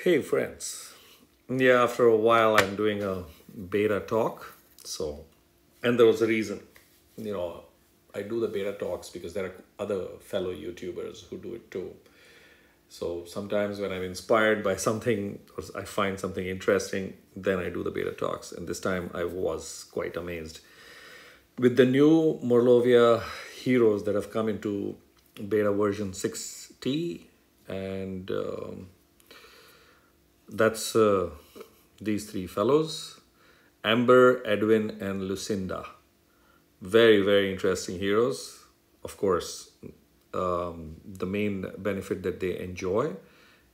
Hey friends. Yeah, after a while I'm doing a beta talk. And there was a reason. You know, I do the beta talks because there are other fellow YouTubers who do it too. So sometimes when I'm inspired by something or I find something interesting, then I do the beta talks. And this time I was quite amazed. With the new Morlovia heroes that have come into beta version 6T, and that's these three fellows, Amber, Edwin, and Lucinda. Very, very interesting heroes. Of course, the main benefit that they enjoy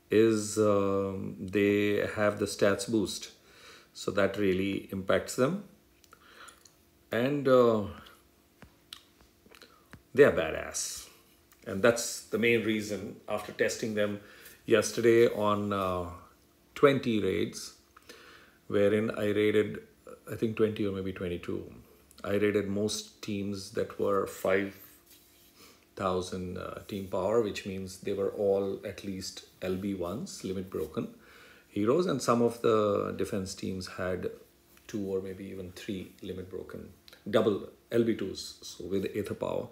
is they have the stats boost. So that really impacts them. And they are badass. And that's the main reason after testing them yesterday on 20 raids, wherein I rated, I think 20 or maybe 22. I rated most teams that were 5,000 team power, which means they were all at least LB1s, limit broken heroes, and some of the defense teams had 2 or maybe even 3 limit broken, double LB2s, so with Aether power.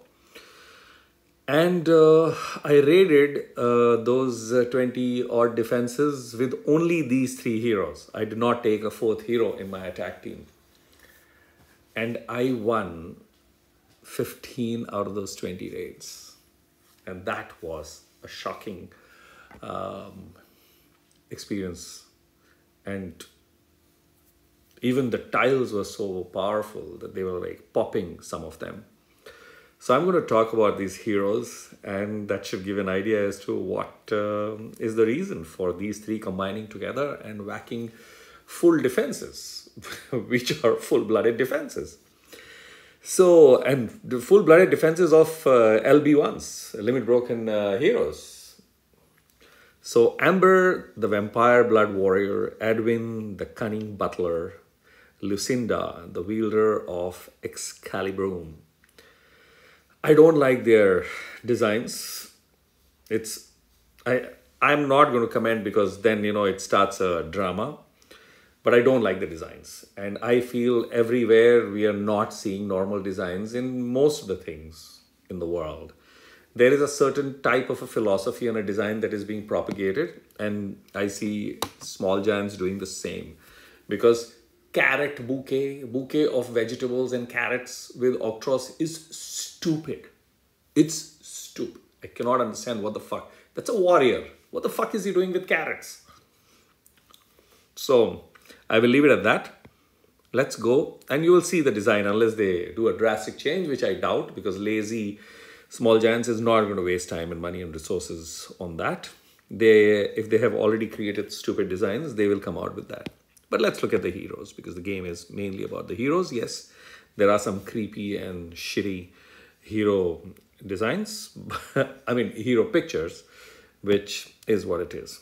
And I raided those 20 odd defenses with only these 3 heroes. I did not take a 4th hero in my attack team. And I won 15 out of those 20 raids. And that was a shocking experience. And even the tiles were so powerful that they were like popping, some of them. So I'm going to talk about these heroes, and that should give an idea as to what is the reason for these 3 combining together and whacking full defenses, which are full-blooded defenses. So, and the full-blooded defenses of LB1s, limit broken heroes. So Amber, the vampire blood warrior, Edwin, the cunning butler, Lucinda, the wielder of Excalibrum. I don't like their designs. I'm not going to comment because then, it starts a drama. But I don't like the designs. And I feel everywhere we are not seeing normal designs in most of the things in the world. There is a certain type of a philosophy and a design that is being propagated. And I see small giants doing the same. Because carrot bouquet of vegetables and carrots with Octros is stupid. It's stupid. I cannot understand what the fuck. That's a warrior. What the fuck is he doing with carrots? So I will leave it at that. Let's go. And you will see the design unless they do a drastic change, which I doubt because lazy small giants is not going to waste time and money and resources on that. If they have already created stupid designs, they will come out with that. But let's look at the heroes because the game is mainly about the heroes. Yes, there are some creepy and shitty hero designs. I mean, hero pictures, which is what it is.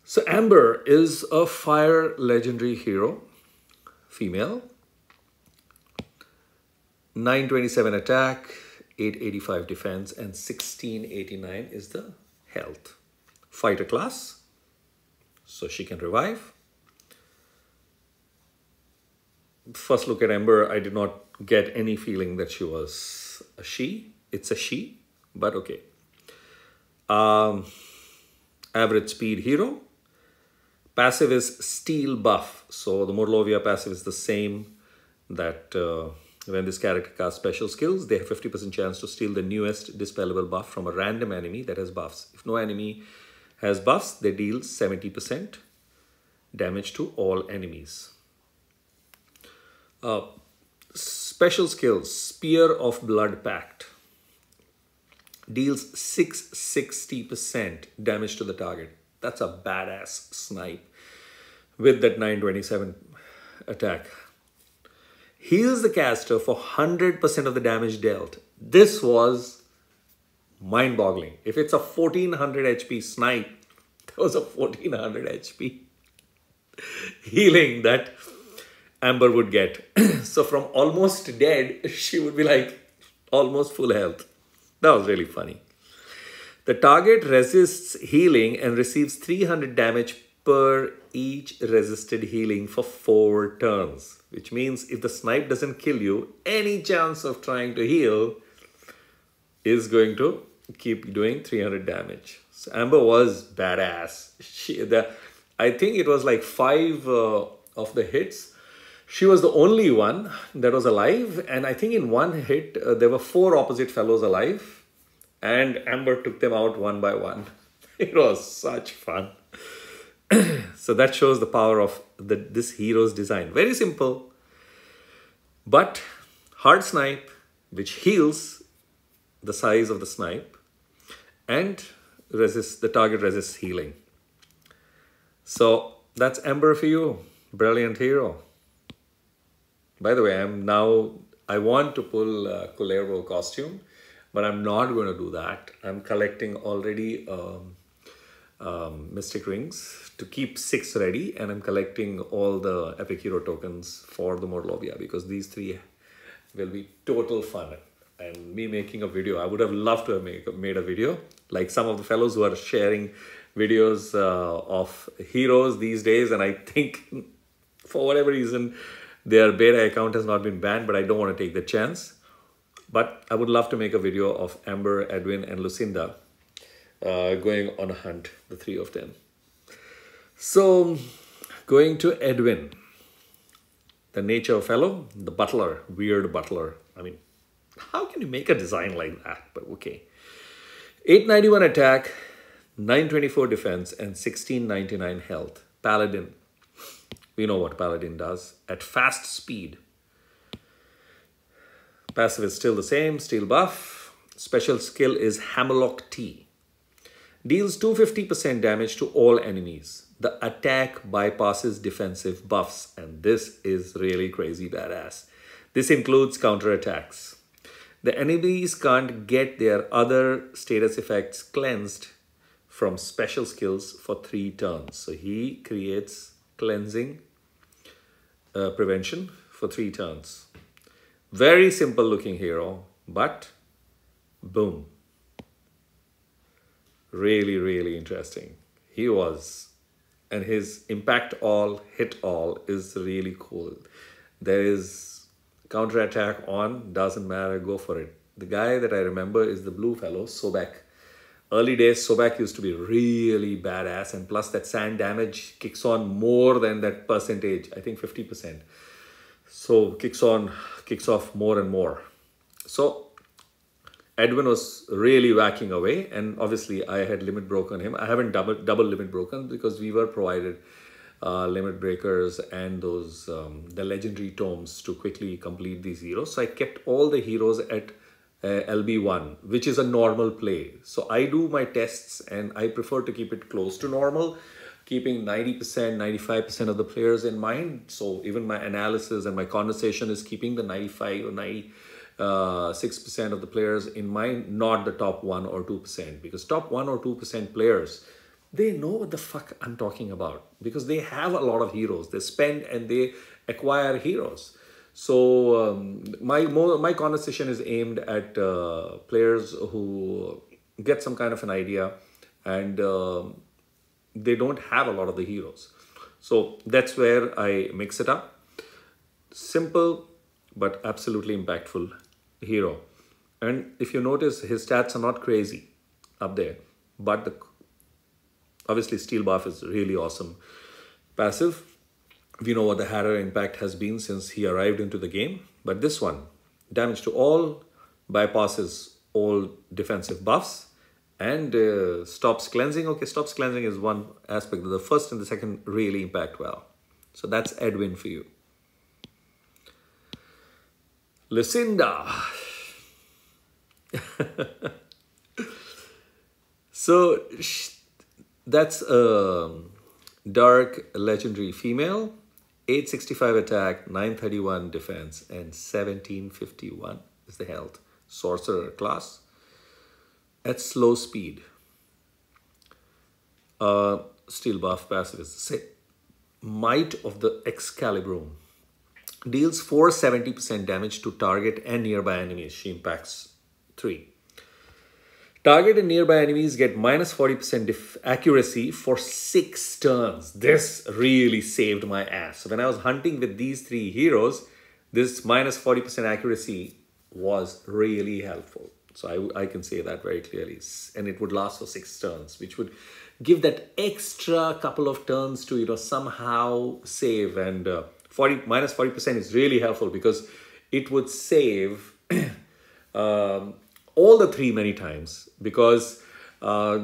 So Amber is a fire legendary hero, female. 927 attack, 885 defense, and 1689 is the health. Fighter class, so she can revive. First look at Amber, I did not get any feeling that she was a she. It's a she, but okay. Average speed hero. Passive is steel buff. So the Morlovia passive is the same that when this character casts special skills, they have 50% chance to steal the newest dispellable buff from a random enemy that has buffs. If no enemy has buffs, they deal 70% damage to all enemies. Special skills, Spear of Blood Pact. Deals 660% damage to the target. That's a badass snipe with that 927 attack. Heals the caster for 100% of the damage dealt. This was mind-boggling. If it's a 1400 HP snipe, that was a 1400 HP healing that Amber would get. So from almost dead, she would be like almost full health. That was really funny. The target resists healing and receives 300 damage per each resisted healing for 4 turns. Which means if the snipe doesn't kill you, any chance of trying to heal is going to keep doing 300 damage. So Amber was badass. I think it was like 5 of the hits. She was the only one that was alive. And I think in one hit, there were 4 opposite fellows alive. And Amber took them out one by one. It was such fun. So that shows the power of this hero's design. Very simple. But hard snipe, which heals the size of the snipe. And the target resists healing. So that's Amber for you. Brilliant hero. By the way, I want to pull a Kullervo costume, but I'm not going to do that. I'm collecting already Mystic Rings to keep 6 ready, and I'm collecting all the Epic Hero tokens for the Morlovia because these 3 will be total fun. And me making a video, I would have loved to have made a video like some of the fellows who are sharing videos of heroes these days, and I think for whatever reason their beta account has not been banned, but I don't want to take the chance. But I would love to make a video of Amber, Edwin and Lucinda going on a hunt, the 3 of them. So going to Edwin, the nature fellow, the butler, weird butler. I mean, how can you make a design like that? But okay. 891 attack, 924 defense and 1699 health. Paladin. We know what Paladin does. At fast speed. Passive is still the same, steel buff. Special skill is Hammerlock T. Deals 250% damage to all enemies. The attack bypasses defensive buffs, and this is really crazy badass. This includes counterattacks. The enemies can't get their other status effects cleansed from special skills for 3 turns. So he creates cleansing prevention for 3 turns. Very simple looking hero, but boom. Really, really interesting. He was, and his impact all, hit all is really cool. There is counterattack on, doesn't matter, go for it. The guy that I remember is the blue fellow, Sobek. Early days, Sobek used to be really badass, and plus that sand damage kicks on more than that percentage, I think 50%. So kicks off more and more. So Edwin was really whacking away, and obviously I had limit broken him. I haven't double limit broken because we were provided limit breakers and those the legendary tomes to quickly complete these heroes. So I kept all the heroes at LB1, which is a normal play. So I do my tests and I prefer to keep it close to normal, keeping 90%, 95% of the players in mind. So even my analysis and my conversation is keeping the 95 or 96% of the players in mind, not the top 1 or 2%. Because top 1 or 2% players, they know what the fuck I'm talking about because they have a lot of heroes. They spend and they acquire heroes. So my conversation is aimed at players who get some kind of an idea and they don't have a lot of the heroes. So that's where I mix it up. Simple, but absolutely impactful hero. And if you notice, his stats are not crazy up there, but obviously steel buff is really awesome. Passive, we know what the Harrow impact has been since he arrived into the game, but this one, damage to all, bypasses all defensive buffs, and stops cleansing. Okay, stops cleansing is one aspect. The first and the second really impact well. So that's Edwin for you. Lucinda. So that's a dark legendary female. 865 attack, 931 defense, and 1751 is the health. Sorcerer class. At slow speed. Steel buff passive is the same. Might of the Excalibrum. Deals 470% damage to target and nearby enemies. She impacts 3. Target and nearby enemies get minus 40% accuracy for 6 turns. This really saved my ass. So when I was hunting with these 3 heroes, this minus 40% accuracy was really helpful. So I can say that very clearly. And it would last for 6 turns, which would give that extra couple of turns to, somehow save. And minus 40% is really helpful because it would save all the 3 many times, because I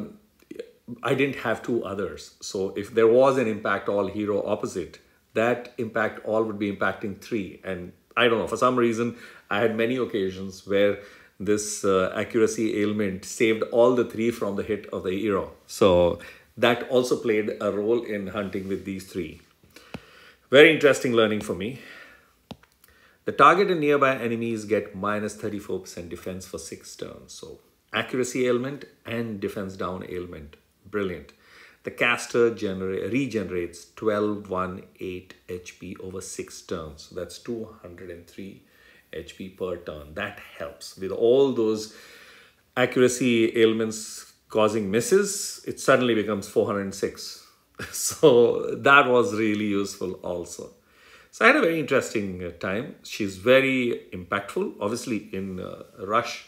didn't have 2 others. So if there was an impact all hero opposite, that impact all would be impacting 3. And I don't know, for some reason, I had many occasions where this accuracy ailment saved all the 3 from the hit of the hero. So that also played a role in hunting with these 3. Very interesting learning for me. The target and nearby enemies get minus 34% defense for 6 turns. So accuracy ailment and defense down ailment. Brilliant. The caster regenerates 1218 HP over 6 turns. So that's 203 HP per turn. That helps. With all those accuracy ailments causing misses, it suddenly becomes 406. So that was really useful also. So I had a very interesting time. She's very impactful. Obviously, in Rush,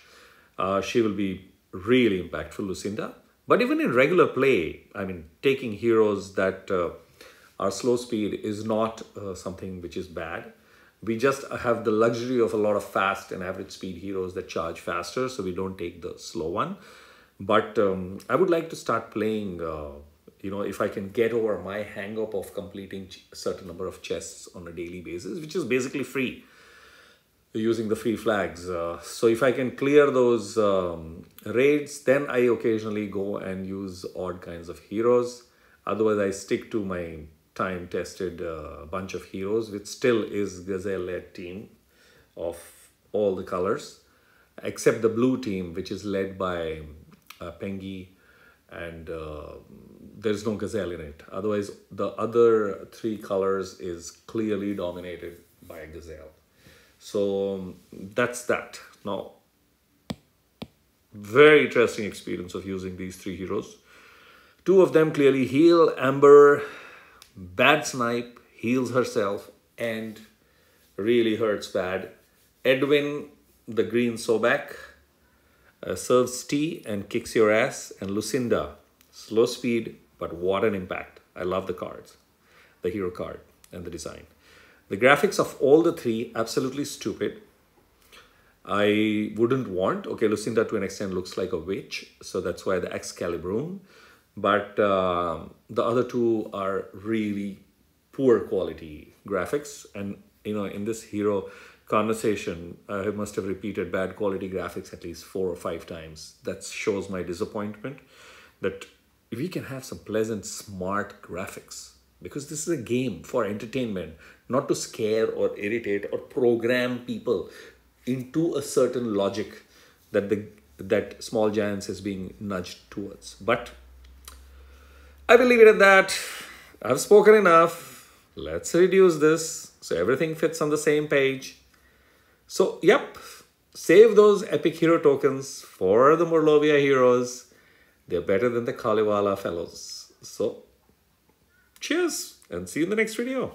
she will be really impactful, Lucinda. But even in regular play, I mean, taking heroes that are slow speed is not something which is bad. We just have the luxury of a lot of fast and average speed heroes that charge faster, so we don't take the slow one. But I would like to start playing if I can get over my hang-up of completing a certain number of chests on a daily basis, which is basically free, using the free flags. So if I can clear those raids, then I occasionally go and use odd kinds of heroes. Otherwise, I stick to my time-tested bunch of heroes, which still is Gazelle-led team of all the colors, except the blue team, which is led by Pengi, and there's no Gazelle in it. Otherwise, the other 3 colors is clearly dominated by a Gazelle. So that's that. Now, very interesting experience of using these 3 heroes. 2 of them clearly heal. Amber, bad snipe, heals herself and really hurts bad. Edwin, the green Sobek, serves tea and kicks your ass. And Lucinda, slow speed, but what an impact. I love the cards, the hero card and the design. The graphics of all the 3, absolutely stupid. I wouldn't want, okay, Lucinda to an extent looks like a witch, so that's why the Excalibrum. But the other 2 are really poor quality graphics. And, in this hero conversation, I must have repeated bad quality graphics at least 4 or 5 times. That shows my disappointment that we can have some pleasant, smart graphics, because this is a game for entertainment, not to scare or irritate or program people into a certain logic that Small Giants is being nudged towards. But I will leave it at that. I've spoken enough. Let's reduce this so everything fits on the same page. So, yep, save those epic hero tokens for the Morlovia heroes. They're better than the Kalevala fellows. So, cheers and see you in the next video.